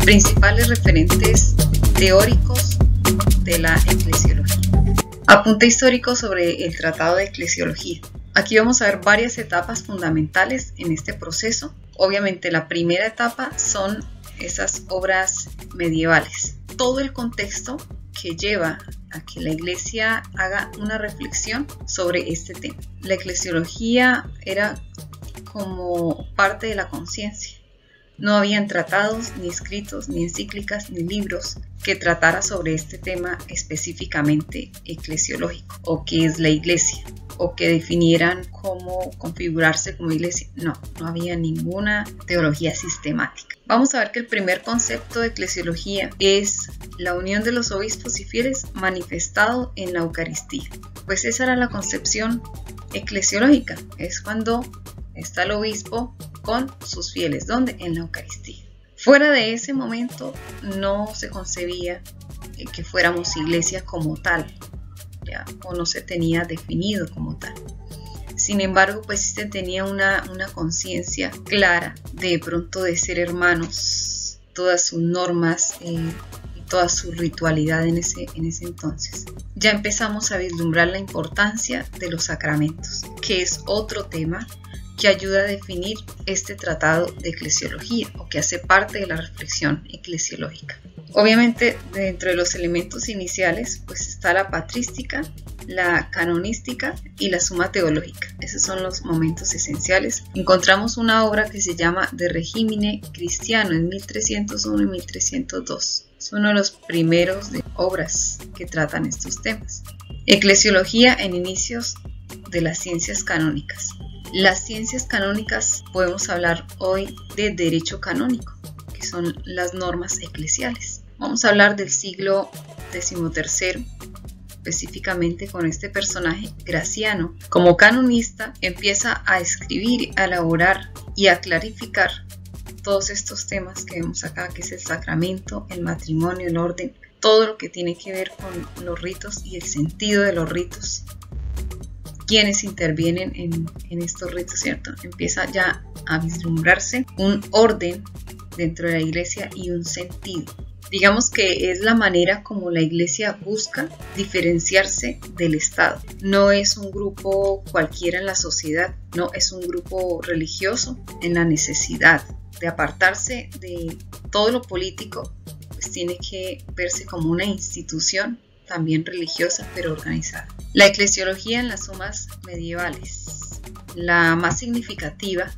Principales referentes teóricos de la eclesiología. Apunte histórico sobre el Tratado de Eclesiología. Aquí vamos a ver varias etapas fundamentales en este proceso. Obviamente la primera etapa son esas obras medievales. Todo el contexto que lleva a que la Iglesia haga una reflexión sobre este tema. La eclesiología era como parte de la conciencia. No habían tratados, ni escritos, ni encíclicas, ni libros que tratara sobre este tema específicamente eclesiológico, o qué es la Iglesia, o que definieran cómo configurarse como Iglesia. No había ninguna teología sistemática. Vamos a ver que el primer concepto de eclesiología es la unión de los obispos y fieles manifestado en la Eucaristía. Pues esa era la concepción eclesiológica, es cuando está el obispo con sus fieles. ¿Dónde? En la Eucaristía. Fuera de ese momento no se concebía que fuéramos iglesia como tal, ¿ya? O no se tenía definido como tal. Sin embargo, pues sí se tenía una conciencia clara de pronto de ser hermanos, todas sus normas y toda su ritualidad en ese entonces. Ya empezamos a vislumbrar la importancia de los sacramentos, que es otro tema que ayuda a definir este tratado de eclesiología, o que hace parte de la reflexión eclesiológica. Obviamente, dentro de los elementos iniciales, pues está la patrística, la canonística y la suma teológica. Esos son los momentos esenciales. Encontramos una obra que se llama De Regimine Cristiano en 1301 y 1302. Es uno de los primeros de obras que tratan estos temas. Eclesiología en inicios de las ciencias canónicas. Las ciencias canónicas podemos hablar hoy de derecho canónico, que son las normas eclesiales. Vamos a hablar del siglo XIII, específicamente con este personaje, Graciano. Como canonista empieza a escribir, a elaborar y a clarificar todos estos temas que vemos acá, que es el sacramento, el matrimonio, el orden, todo lo que tiene que ver con los ritos y el sentido de los ritos. Quienes intervienen en estos ritos, ¿cierto? Empieza ya a vislumbrarse un orden dentro de la Iglesia y un sentido. Digamos que es la manera como la Iglesia busca diferenciarse del Estado. No es un grupo cualquiera en la sociedad, no, es un grupo religioso en la necesidad de apartarse de todo lo político, pues tiene que verse como una institución también religiosa, pero organizada. La eclesiología en las sumas medievales. La más significativa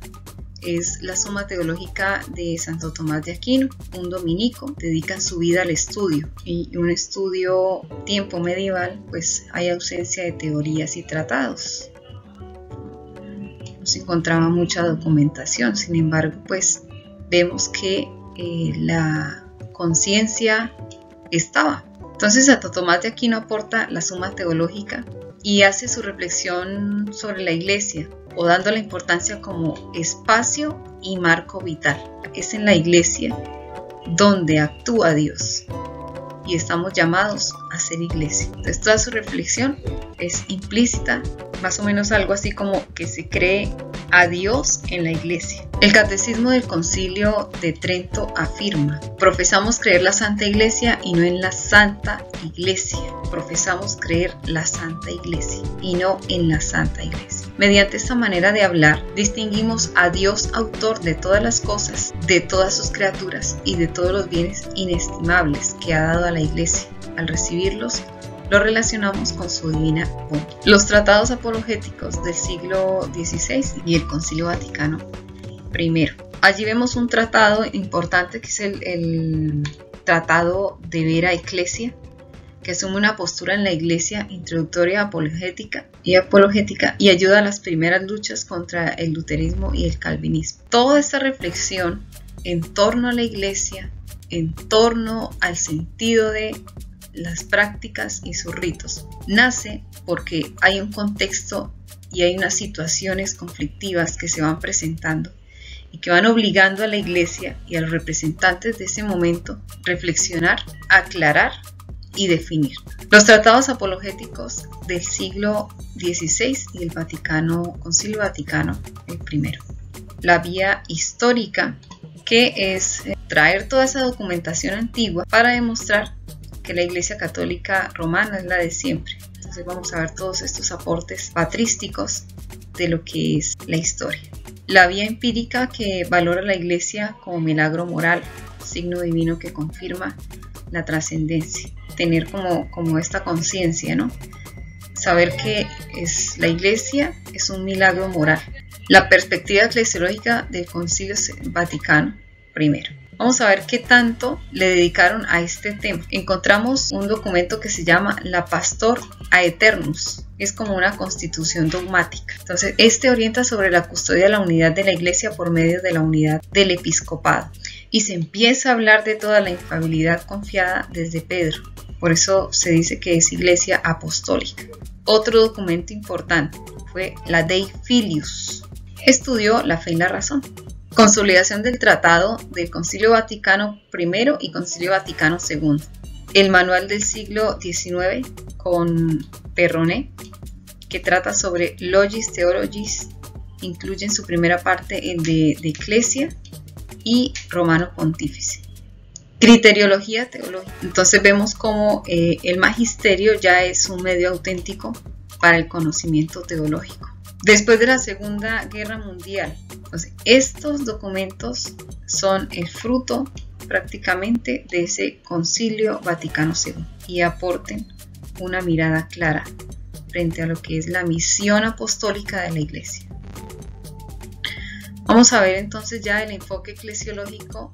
es la suma teológica de Santo Tomás de Aquino, un dominico. Dedica su vida al estudio, y un estudio tiempo medieval, pues hay ausencia de teorías y tratados. No se encontraba mucha documentación, sin embargo, pues vemos que la conciencia estaba. Entonces Santo Tomás de Aquino aporta la suma teológica y hace su reflexión sobre la Iglesia, o dando la importancia como espacio y marco vital. Es en la Iglesia donde actúa Dios y estamos llamados a ser Iglesia. Entonces toda su reflexión es implícita, más o menos algo así como que se cree a Dios en la Iglesia. El Catecismo del Concilio de Trento afirma: profesamos creer la Santa Iglesia y no en la Santa Iglesia. Profesamos creer la Santa Iglesia y no en la Santa Iglesia. Mediante esta manera de hablar, distinguimos a Dios autor de todas las cosas, de todas sus criaturas y de todos los bienes inestimables que ha dado a la Iglesia. Al recibirlos, lo relacionamos con su divina bondad. Los tratados apologéticos del siglo XVI y el Concilio Vaticano I. Allí vemos un tratado importante que es el Tratado de Vera Ecclesia, que asume una postura en la Iglesia introductoria apologética y ayuda a las primeras luchas contra el luterismo y el calvinismo. Toda esta reflexión en torno a la Iglesia, en torno al sentido de las prácticas y sus ritos, nace porque hay un contexto y hay unas situaciones conflictivas que se van presentando y que van obligando a la Iglesia y a los representantes de ese momento a reflexionar, aclarar y definir. Los tratados apologéticos del siglo XVI y el Concilio Vaticano I. La vía histórica que es traer toda esa documentación antigua para demostrar que la Iglesia Católica Romana es la de siempre. Entonces vamos a ver todos estos aportes patrísticos de lo que es la historia. La vía empírica que valora la Iglesia como milagro moral, signo divino que confirma la trascendencia. Tener como esta conciencia, ¿no? Saber que la Iglesia es un milagro moral. La perspectiva eclesiológica del Concilio Vaticano I. Vamos a ver qué tanto le dedicaron a este tema. Encontramos un documento que se llama La Pastor Aeternus. Es como una constitución dogmática. Entonces, este orienta sobre la custodia de la unidad de la Iglesia por medio de la unidad del episcopado. Y se empieza a hablar de toda la infalibilidad confiada desde Pedro. Por eso se dice que es Iglesia apostólica. Otro documento importante fue la Dei Filius. Estudió la fe y la razón. Consolidación del Tratado del Concilio Vaticano I y Concilio Vaticano II. El manual del siglo XIX con Perronet, que trata sobre Logis Theologis, incluye en su primera parte el de Ecclesia y Romano Pontífice. Criteriología teológica. Entonces vemos cómo el magisterio ya es un medio auténtico para el conocimiento teológico. Después de la Segunda Guerra Mundial, entonces, estos documentos son el fruto prácticamente de ese Concilio Vaticano II y aporten una mirada clara frente a lo que es la misión apostólica de la Iglesia. Vamos a ver entonces ya el enfoque eclesiológico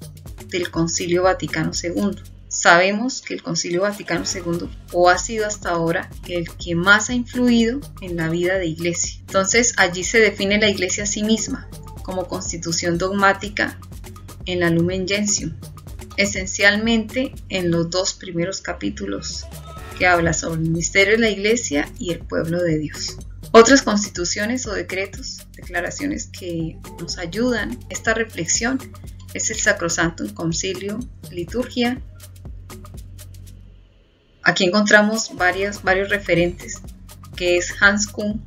del Concilio Vaticano II. Sabemos que el Concilio Vaticano II ha sido hasta ahora el que más ha influido en la vida de Iglesia. Entonces allí se define la Iglesia a sí misma como constitución dogmática en la Lumen Gentium, esencialmente en los dos primeros capítulos que habla sobre el misterio de la Iglesia y el pueblo de Dios. Otras constituciones o decretos, declaraciones que nos ayudan a esta reflexión es el Sacrosanctum Concilium Liturgia. Aquí encontramos varios referentes, que es Hans Küng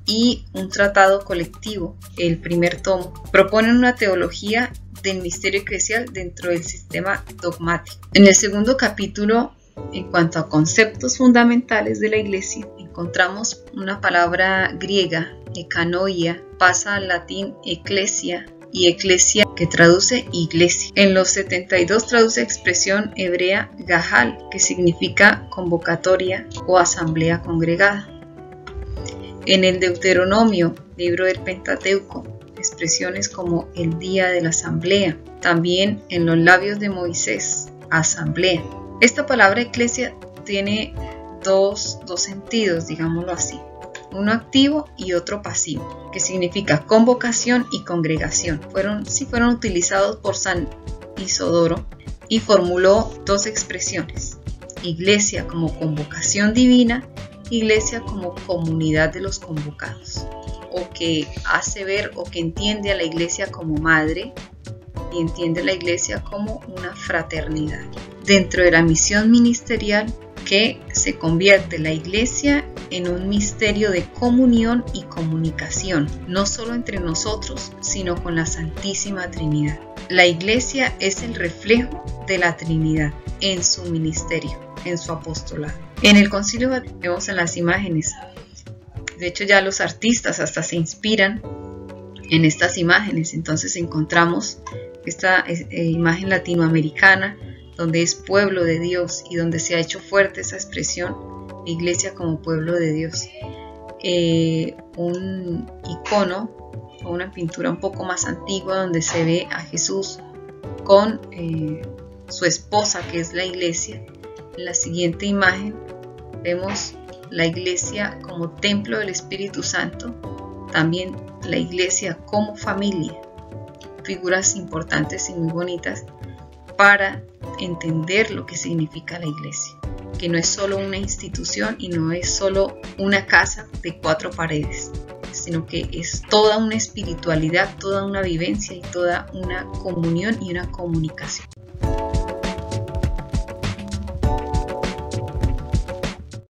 y un tratado colectivo, el primer tomo. Proponen una teología del misterio eclesial dentro del sistema dogmático. En el segundo capítulo, en cuanto a conceptos fundamentales de la Iglesia, encontramos una palabra griega, ekanoia, pasa al latín ecclesia, y eclesia que traduce iglesia. En los 72 traduce expresión hebrea gahal, que significa convocatoria o asamblea congregada. En el Deuteronomio, libro del Pentateuco, expresiones como el día de la asamblea. También en los labios de Moisés, asamblea. Esta palabra eclesia tiene dos sentidos, digámoslo así. Uno activo y otro pasivo, que significa convocación y congregación. Fueron utilizados por San Isodoro y formuló dos expresiones: iglesia como convocación divina, iglesia como comunidad de los convocados, o que hace ver o que entiende a la iglesia como madre y entiende a la iglesia como una fraternidad. Dentro de la misión ministerial, que se convierte la Iglesia en un misterio de comunión y comunicación, no solo entre nosotros, sino con la Santísima Trinidad. La Iglesia es el reflejo de la Trinidad en su ministerio, en su apostolado. En el Concilio vemos en las imágenes, de hecho ya los artistas hasta se inspiran en estas imágenes. Entonces encontramos esta imagen latinoamericana, donde es pueblo de Dios y donde se ha hecho fuerte esa expresión, iglesia como pueblo de Dios. Un icono o una pintura un poco más antigua donde se ve a Jesús con su esposa, que es la iglesia. En la siguiente imagen vemos la iglesia como templo del Espíritu Santo, también la iglesia como familia. Figuras importantes y muy bonitas para entender lo que significa la iglesia, que no es solo una institución y no es solo una casa de 4 paredes, sino que es toda una espiritualidad, toda una vivencia y toda una comunión y una comunicación.